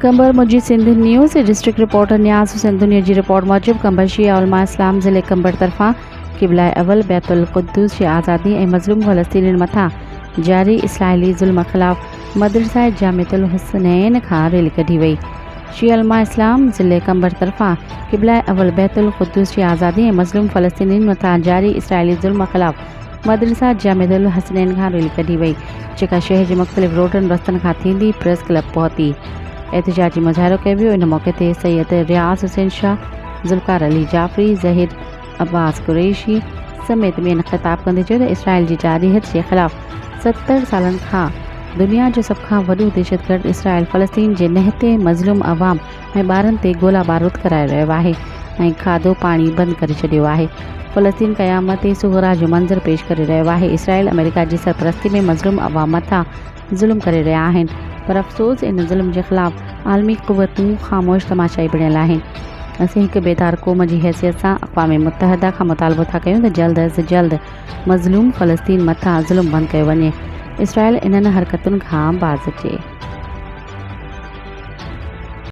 कंबर मुजी Sindh news district reporter नियाज़ हुसैन दुनिया की रिपोर्ट मूजिब कंबर शिया उलमा इस्लाम ज़िले कंबर तरफ़ां क़िबला अवल बैतुल क़ुद्दूस जी आज़ादी ऐं मज़लूम फ़लस्तीनियुनि मथां जारी इसराइली ज़ुल्म ख़िलाफ़ मदरसा जामिअतुल हुसनैन खां रैली कढी वई। शिया उलमा इस्लाम ज़िले कंबर तरफ़ां क़िबला अवल बैतुल क़ुद्दूस जी आज़ादी ऐं मज़लूम फ़लस्तीनियुनि मथां जारी इसराइली ज़ुल्म ख़िलाफ़ मदरसा जामिअतुल हुसनैन खां रैली कढी वई, जेका शहर जे मुख़्तलिफ़ रोडनि रस्तनि खां थींदी प्रेस क्लब पहुती। एहतजाजी मुज़ाहिरो कयो वियो। इन मौक़े ते सैयद रियाज़ हुसैन शाह, ज़ुल्फ़कार अली जाफ़री, ज़हीर अब्बास कुरैशी समेत ॿियनि ख़िताब कंदे चयो त इसराइल जी जारहियत जे ख़िलाफ़ 70 सालनि खां दुनिया जो सभ खां वॾो दहशतगर्द इसराइल फ़लस्तीन जे नहते मज़लूम अवाम ऐं ॿारनि ते गोला बारूद कराए रहियो आहे ऐं खाधो पाणी बंदि करे छॾियो आहे। फ़लस्तीन क़यामत सुग़रा जो मंज़र पेश करे रहियो आहे। इसराइल अमेरिका जी सरपरस्ती में मज़लूम अवाम मथां ज़ुल्म करे रहिया आहिनि, पर अफ़सोस इन ज़ुल्म जे ख़िलाफ़ आलमी क़ुव्वतूं ख़ामोश तमाशाई बणियल आहिनि। असीं हिकु बेदार क़ौम जी हैसियत सां अक़वाम मुतहदा खां मुतालबो था कयूं त जल्द अज़ जल्द मज़लूम फ़लस्तीन मथां ज़ुल्म बंदि कयो वञे। इसराइल इन्हनि हरकतुनि खां बाज़ अचे।